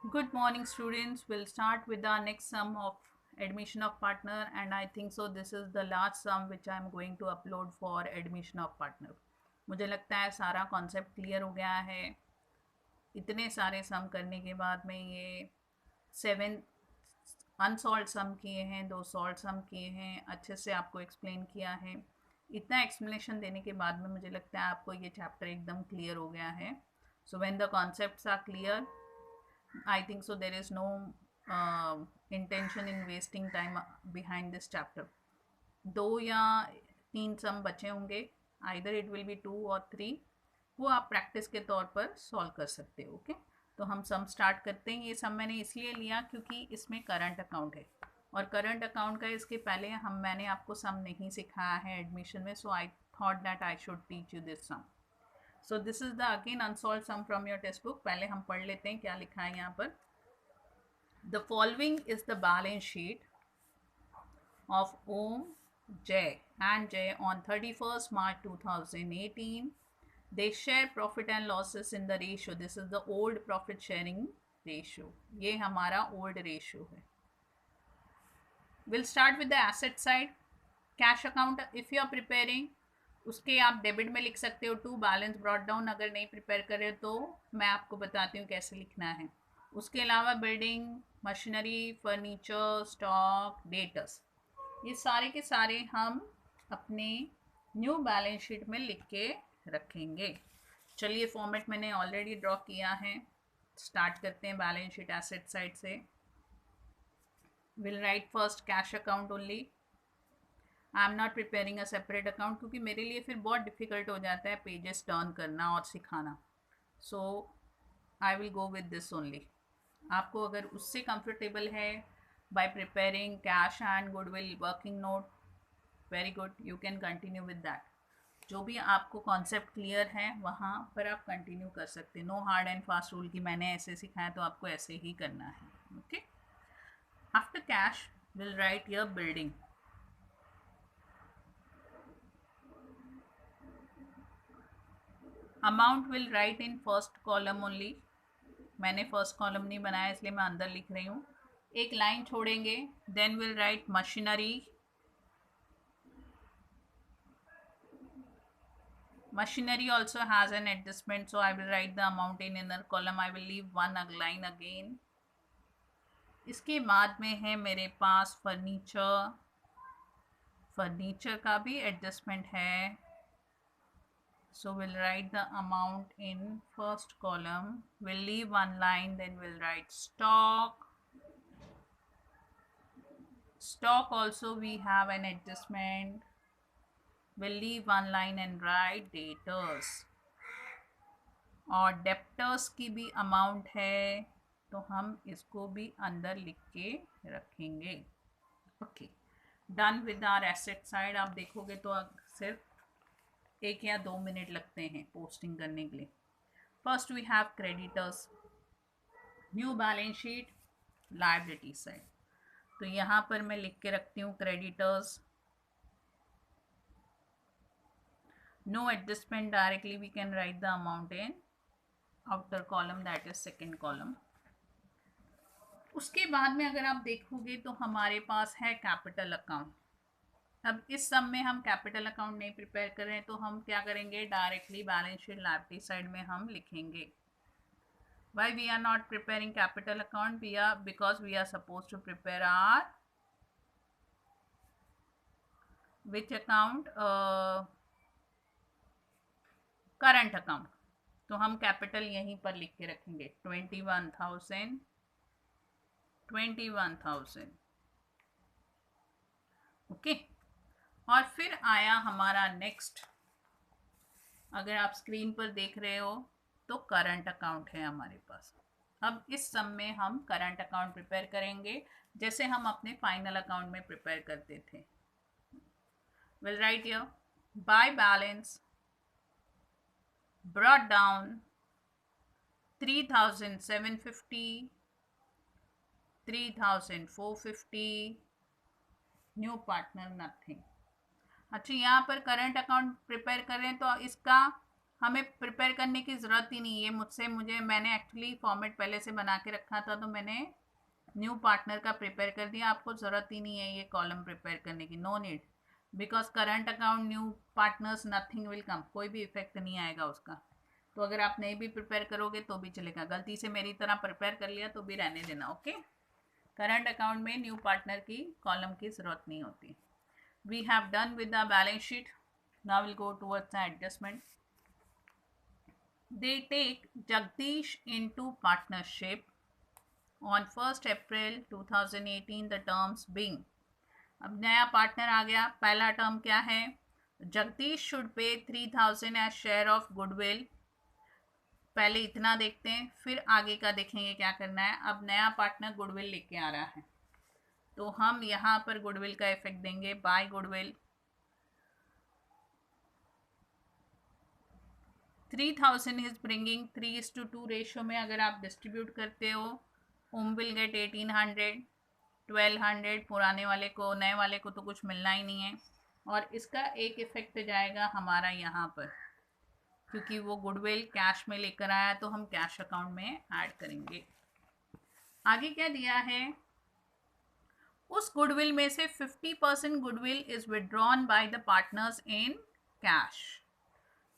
Good morning, students. We'll start with the next sum of admission of partner, and I think so. This is the last sum which I'm going to upload for admission of partner. मुझे लगता है सारा concept clear हो गया है. इतने सारे सम करने के बाद में ये 7 अनसॉल्व सम किए हैं, 2 सॉल्व सम किए हैं, अच्छे से आपको एक्सप्लेन किया है. इतना एक्सप्लेनेशन देने के बाद में मुझे लगता है आपको ये चैप्टर एकदम क्लियर हो गया है. So when the concepts are clear, I think so. There is no intention in wasting time behind this chapter. 2 या 3 सम बचे होंगे, आइदर इट विल बी 2 और 3. वो आप प्रैक्टिस के तौर पर सॉल्व कर सकते हो. ओके, तो हम सम स्टार्ट करते हैं. ये सम मैंने इसलिए लिया क्योंकि इसमें करंट अकाउंट है, और करंट अकाउंट का इसके पहले मैंने आपको सम नहीं सिखाया है एडमिशन में. So I thought that I should teach you this sum. So this is the again unsolved sum from your textbook. पहले हम पढ़ लेते हैं क्या लिखा है यहाँ पर. The following is the balance sheet of Om, Jay and Jay on 31st March 2018. They share profit and losses in the ratio. This is the old profit sharing ratio. ये हमारा old ratio है. We'll start with the asset side. Cash account if you are preparing, उसके आप debit में लिख सकते हो to balance brought down. अगर नहीं प्रिपेयर करे तो मैं आपको बताती हूँ कैसे लिखना है. उसके अलावा building, machinery, furniture, stock, debtors, ये सारे के सारे हम अपने न्यू बैलेंस शीट में लिख के रखेंगे. चलिए, फॉर्मेट मैंने ऑलरेडी ड्रॉ किया है. स्टार्ट करते हैं बैलेंस शीट एसेट साइड से. Will write first cash account only. I am not preparing a separate account क्योंकि मेरे लिए फिर बहुत डिफिकल्ट हो जाता है पेजेस टर्न करना और सिखाना. So I will go with this only. आपको अगर उससे कंफर्टेबल है by preparing cash and goodwill working note, very good, you can continue with that. जो भी आपको कॉन्सेप्ट क्लियर है वहाँ पर आप कंटिन्यू कर सकते हैं. No hard and fast rule कि मैंने ऐसे सिखाया तो आपको ऐसे ही करना है. Okay, after cash will write your building. Amount will write in first column only. मैंने फर्स्ट कॉलम नहीं बनाया इसलिए मैं अंदर लिख रही हूँ. एक लाइन छोड़ेंगे. Then will write machinery. Machinery also has an adjustment, so I will write the amount in inner column. I will leave one line again. इसके बाद में है मेरे पास फर्नीचर. फर्नीचर का भी एडजस्टमेंट है, so we'll write the amount in first column. We'll leave one line, then we'll write stock. Stock also we have an adjustment. We'll leave one line and write debtors. और debtors की भी amount है तो हम इसको भी अंदर लिख के रखेंगे. Okay, done with our asset side. आप देखोगे तो सिर्फ 1 या 2 मिनट लगते हैं पोस्टिंग करने के लिए. First we have creditors. New balance sheet, liability side. तो यहाँ पर मैं लिख के रखती हूँ creditors. No adjustment, directly we can write the amount in outer column, that is second column. उसके बाद में अगर आप देखोगे तो हमारे पास है कैपिटल अकाउंट. अब इस सम में हम कैपिटल अकाउंट नहीं प्रिपेयर कर रहे हैं तो हम क्या करेंगे, directly balance sheet liability side में हम लिखेंगे. Why we are not preparing capital account? Because we are supposed to prepare our which account, current account. तो हम कैपिटल यहीं पर लिख के रखेंगे 21,000. ओके, और फिर आया हमारा नेक्स्ट. अगर आप स्क्रीन पर देख रहे हो तो करंट अकाउंट है हमारे पास. अब इस सम में हम करंट अकाउंट प्रिपेयर करेंगे जैसे हम अपने फाइनल अकाउंट में प्रिपेयर करते थे. Will write here by balance brought down 3,750, 3,450, new partner nothing. अच्छा, यहाँ पर करंट अकाउंट प्रिपेयर करें तो इसका हमें प्रिपेयर करने की ज़रूरत ही नहीं है मैंने एक्चुअली फॉर्मेट पहले से बना के रखा था, तो मैंने न्यू पार्टनर का प्रिपेयर कर दिया। आपको ज़रूरत ही नहीं है ये कॉलम प्रिपेयर करने की, no need, because current account new partners nothing will come, कोई भी इफेक्ट नहीं आएगा उसका। तो अगर आप नहीं भी प्रिपेयर करोगे तो भी चलेगा, गलती से मेरी तरह प्रिपेयर कर लिया तो भी रहने देना, ओके। करंट अकाउंट में न्यू पार्टनर की कॉलम की ज़रूरत नहीं होती। We have done with the balance sheet, now will go towards the adjustment. They take Jagdish into partnership on 1st April 2018, the terms being। अब नया पार्टनर आ गया, पहला टर्म क्या है, Jagdish should pay 3000 as share of goodwill. पहले इतना देखते हैं, फिर आगे का देखेंगे क्या करना है। अब नया पार्टनर गुडविल लेके आ रहा है, तो हम यहाँ पर गुडविल का इफेक्ट देंगे, by goodwill 3000 is bringing 3:2 ratio में अगर आप डिस्ट्रीब्यूट करते हो, विल गेट 1800, 1200 पुराने वाले को, नए वाले को तो कुछ मिलना ही नहीं है। और इसका एक इफेक्ट जाएगा हमारा यहाँ पर, क्योंकि वो गुडविल कैश में लेकर आया तो हम कैश अकाउंट में ऐड करेंगे। आगे क्या दिया है, उस गुडविल में से 50% goodwill is withdrawn by the partners in cash.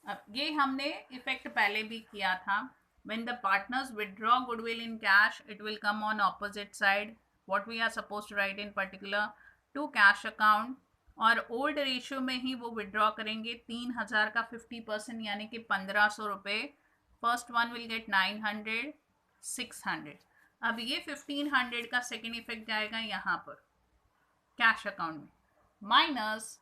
अब ये हमने इफेक्ट पहले भी किया था। When the partners withdraw goodwill in cash, it will come on opposite side. What we are supposed to write in particular to cash account, और old ratio में ही वो विड्रॉ करेंगे। 3000 का 50% यानी कि 1500 रुपये। First one will get 900, 600। अब ये 1500 का सेकेंड इफेक्ट जाएगा यहाँ पर कैश अकाउंट में, minus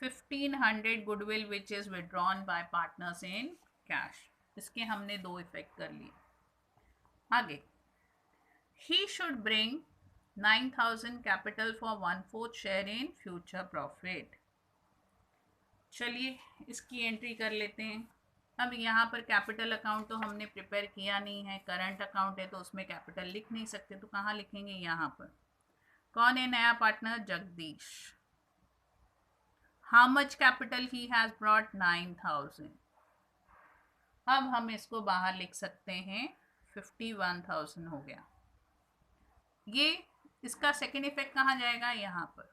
1500 goodwill which is withdrawn bye partners in cash. इसके हमने दो इफेक्ट कर लिए। आगे, he should bring 9000 capital for 1/4 share in future profit. चलिए इसकी एंट्री कर लेते हैं। अब यहाँ पर कैपिटल अकाउंट तो हमने प्रिपेयर किया नहीं है, करंट अकाउंट है तो उसमें कैपिटल लिख नहीं सकते, तो कहाँ लिखेंगे, यहाँ पर। कौन है नया partner, Jagdish. How much capital he has brought, 9000। अब हम इसको बाहर लिख सकते हैं, 51,000 हो गया। ये इसका सेकेंड इफेक्ट कहाँ जाएगा, यहाँ पर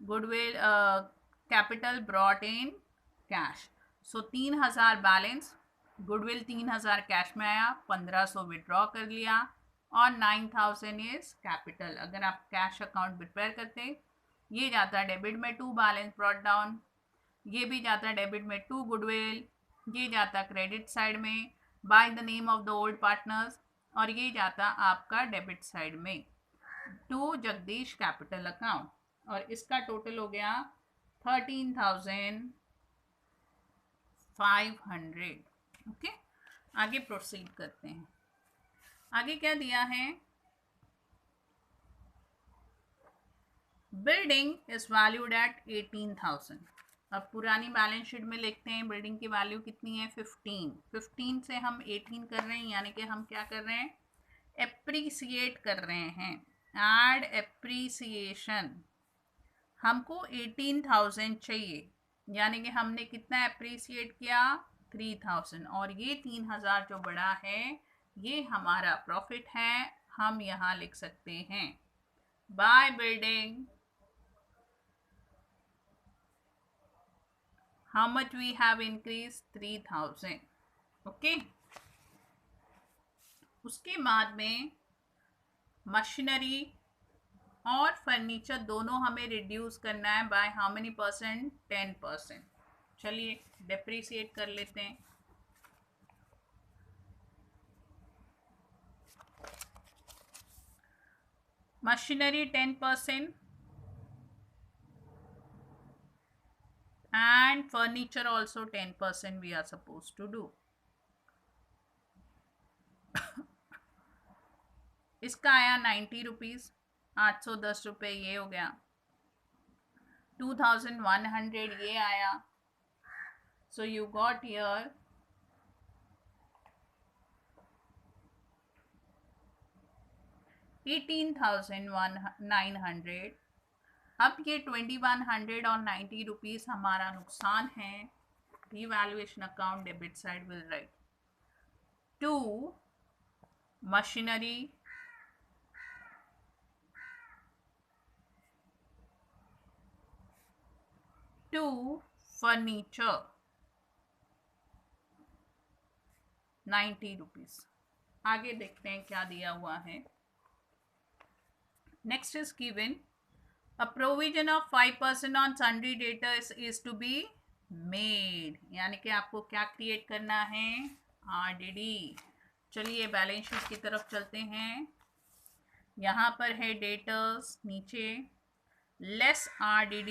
goodwill capital brought in cash. So 3000 balance, goodwill 3000 cash में आया, 1500 विड्रॉ कर लिया, और 9000 इज कैपिटल। अगर आप कैश अकाउंट प्रिपेयर करते, ये जाता है डेबिट में 2 बैलेंस ब्रॉट डाउन, ये भी जाता है डेबिट में 2 गुडविल, ये जाता क्रेडिट साइड में by the name of the old partners, और ये जाता आपका डेबिट साइड में टू जगदीश कैपिटल अकाउंट। और इसका टोटल हो गया 13,500। ओके, आगे प्रोसीड करते हैं। आगे क्या दिया है, बिल्डिंग इज वैल्यूड एट 18,000। अब पुरानी बैलेंस शीट में लिखते हैं, बिल्डिंग की वैल्यू कितनी है, 15 से हम 18 कर रहे हैं, यानी कि हम क्या कर रहे हैं, एप्रीसिएट कर रहे हैं, एड एप्रीसिएशन। हमको 18,000 चाहिए, यानी कि हमने कितना एप्रीसिएट किया, 3000, और ये 3000 जो बड़ा है ये हमारा प्रॉफिट है। हम यहाँ लिख सकते हैं, by building how much we have increased, 3000। Okay, उसके बाद में मशीनरी और फर्नीचर दोनों हमें रिड्यूस करना है बाय हाउ मेनी परसेंट, 10%। चलिए डेप्रीसिएट कर लेते हैं। Machinery 10% and furniture also 10% we are supposed to do। इसका आया 90 रुपीज़, 810 रुपये ये हो गया, 2100 ये आया। So you got here 18,900। अब ये 2100 और 90 रुपीज़ हमारा नुकसान है. Revaluation account debit side will write to machinery, to furniture 90 rupees. आगे देखते हैं क्या दिया हुआ है. Next is given a provision of 5% on sundry debtors is to be made. यानी कि आपको क्या क्रिएट करना है, RDD. चलिए बैलेंस शीट की तरफ चलते हैं. यहाँ पर है डेटर्स नीचे, less RDD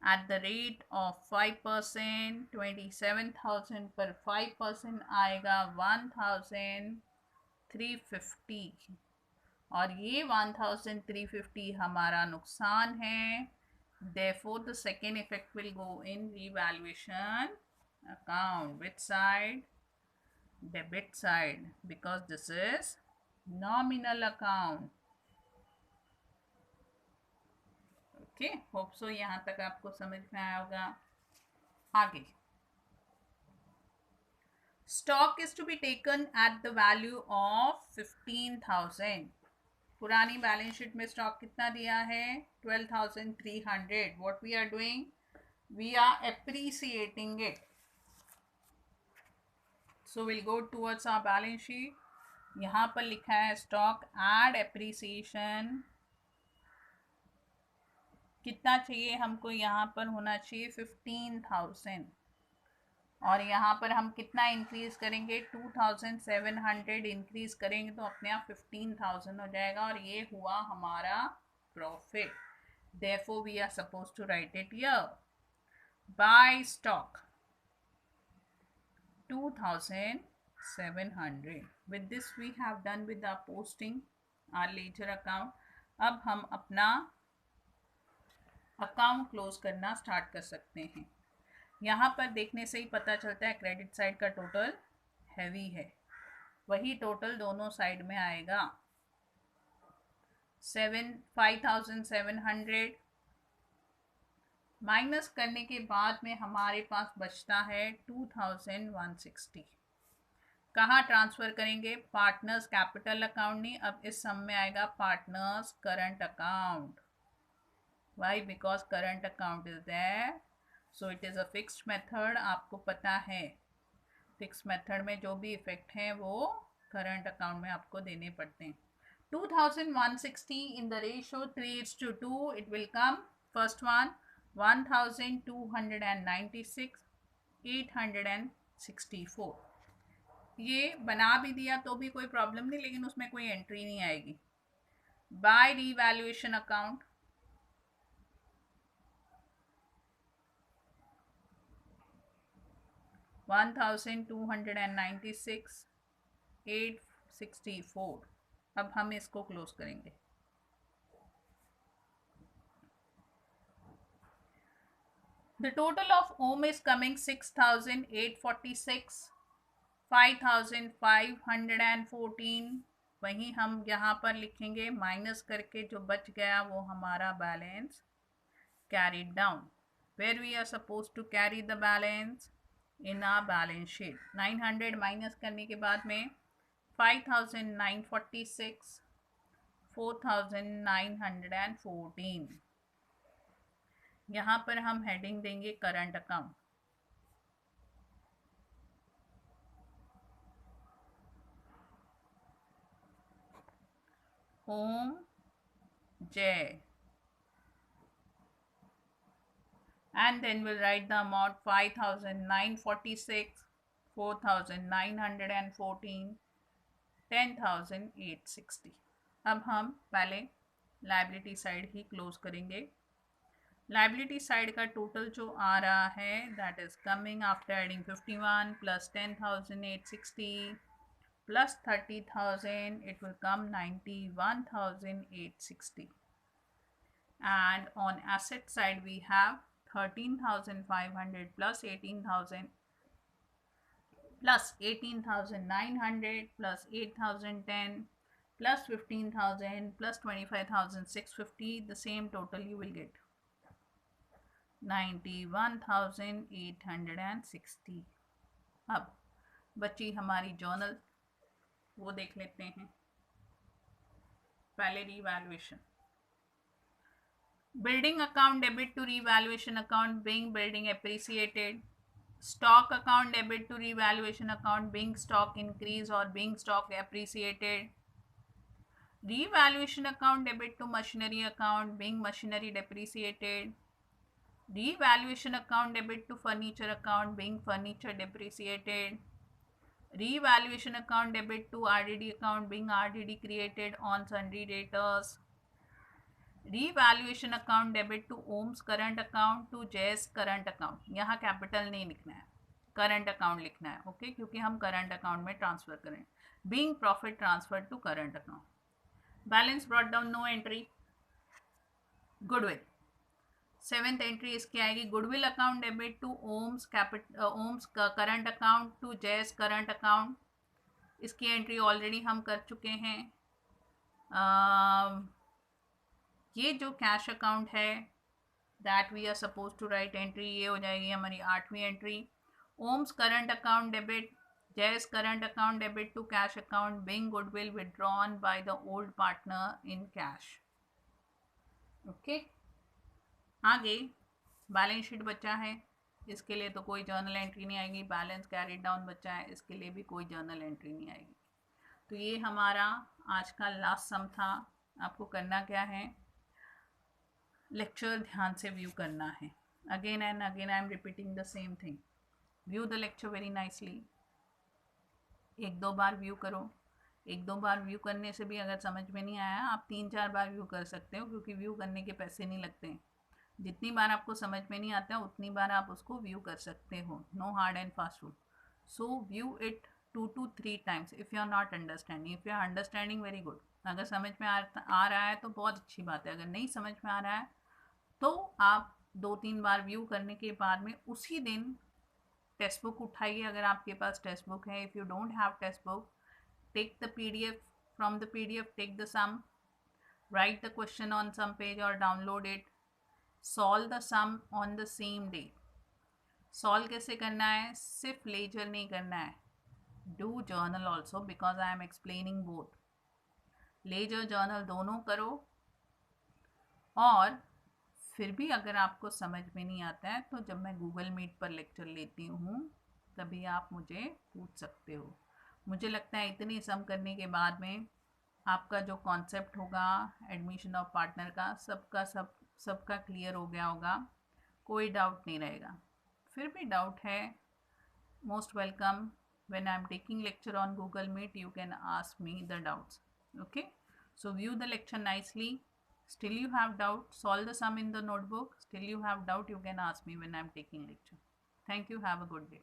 at the rate of 5%, 27,000 पर 5% आएगा 1,350 और ये 1,350 हमारा नुकसान है. Therefore the second effect will go in revaluation account. Which side? Debit side, because this is nominal account. Okay, hope so यहाँ तक आपको समझ में आया होगा. आगे stock is to be taken at the value of 15,000. पुरानी बैलेंस शीट में स्टॉक कितना दिया है, 12,300. What we are doing, we are appreciating it. So will go towards our balance sheet. यहाँ पर लिखा है स्टॉक एड एप्रिसिएशन. कितना चाहिए हमको, यहाँ पर होना चाहिए 15,000 और यहाँ पर हम कितना इंक्रीज करेंगे, 2,700 इंक्रीज करेंगे तो अपने आप 15,000 हो जाएगा और ये हुआ हमारा profit. Therefore we are suppose to write it here. By stock 2,700. With this we have done with our posting our ledger account. अब हम अपना अकाउंट क्लोज करना स्टार्ट कर सकते हैं. यहाँ पर देखने से ही पता चलता है क्रेडिट साइड का टोटल हैवी है. वही टोटल दोनों साइड में आएगा. 5,700 माइनस करने के बाद में हमारे पास बचता है 2,160. कहाँ ट्रांसफ़र करेंगे, पार्टनर्स कैपिटल अकाउंट नहीं, अब इस सम में आएगा partners current account. Why, because current account is there. So it is a fixed method. आपको पता है फिक्स मेथड में जो भी इफेक्ट हैं वो करंट अकाउंट में आपको देने पड़ते हैं. 2,160 in the ratio 3:2. It will come first one 1,296, 864. ये बना भी दिया तो भी कोई प्रॉब्लम नहीं, लेकिन उसमें कोई एंट्री नहीं आएगी. By revaluation account 1,296, 864. अब हम इसको क्लोज करेंगे. The total of OM is coming 6,846, 5,514. वहीं हम यहाँ पर लिखेंगे माइनस करके जो बच गया वो हमारा balance carried down. Where we are supposed to carry the balance? In our balance sheet. 900 minus करने के बाद में 5,946, 4,914. यहाँ पर हम हेडिंग देंगे करंट अकाउंट. होम जय, and then we'll write the amount 5,946, 4,914, 10,860. अब हम पहले लाइबिलिटी साइड ही क्लोज करेंगे. लाइबिलिटी साइड का टोटल जो आ रहा है that is coming after adding 51 plus 10,860 plus 30,000, it will come 91,860. And on asset side we have 13,500 plus 18,000 plus 18,900 plus 8,010, plus 15,000 plus 25,650, the same total you will get 91,860. अब बची हमारी journal, वो देख लेते हैं. पहले revaluation. Building account debit to revaluation account being building appreciated. Stock account debit to revaluation account being stock increase or being stock appreciated. Revaluation account debit to machinery account being machinery depreciated. Revaluation account debit to furniture account being furniture depreciated. Revaluation account debit to RDD account being RDD created on sundry debtors. Revaluation account debit to OMS current account to JS current account. यहाँ capital नहीं लिखना है, current account लिखना है, okay, क्योंकि हम current account में transfer करें. Being profit transfer to current account. Balance brought down, no entry. Goodwill, seventh entry इसकी आएगी. Goodwill account debit to Om's current account to JS current account. इसकी एंट्री ऑलरेडी हम कर चुके हैं. ये जो कैश अकाउंट है that we are suppose to write entry, ये हो जाएगी हमारी 8वीं entry. Om's current account debit JS current account debit to cash account being goodwill withdrawn by the old partner in cash. Okay, आगे बैलेंस शीट बचा है, इसके लिए तो कोई जर्नल एंट्री नहीं आएगी. बैलेंस कैरीड डाउन बचा है, इसके लिए भी कोई जर्नल एंट्री नहीं आएगी. तो ये हमारा आज का लास्ट सम था. आपको करना क्या है, लेक्चर ध्यान से व्यू करना है. Again and again I am repeating the same thing. View the lecture very nicely. एक दो बार व्यू करो. एक दो बार व्यू करने से भी अगर समझ में नहीं आया, आप 3-4 बार व्यू कर सकते हो, क्योंकि व्यू करने के पैसे नहीं लगते. जितनी बार आपको समझ में नहीं आता उतनी बार आप उसको व्यू कर सकते हो. No hard and fast rule. So view it 2 to 3 times if you are not understanding. If you are understanding, very good. अगर समझ में आ रहा है तो बहुत अच्छी बात है. अगर नहीं समझ में आ रहा है तो आप 2-3 बार व्यू करने के बाद में उसी दिन टेक्स्ट बुक उठाइए, अगर आपके पास टेक्स्ट बुक है. If you don't have textbook, take the PDF. From the PDF take the sum, write the question on some page और download it. Solve the sum on the same day. Solve कैसे करना है, सिर्फ ledger नहीं करना है, do journal also, because I am explaining both. Ledger journal दोनों करो. और फिर भी अगर आपको समझ में नहीं आता है तो जब मैं गूगल मीट पर लेक्चर लेती हूँ तभी आप मुझे पूछ सकते हो. मुझे लगता है इतनी सम करने के बाद में आपका जो कॉन्सेप्ट होगा एडमिशन ऑफ पार्टनर का, सबका क्लियर हो गया होगा. कोई डाउट नहीं रहेगा. फिर भी डाउट है, most welcome. When I am taking lecture on Google Meet you can ask me the doubts. Okay, so view the lecture nicely. Still you have doubt, solve the sum in the notebook. Still you have doubt, you can ask me when I am taking lecture. Thank you. Have a good day.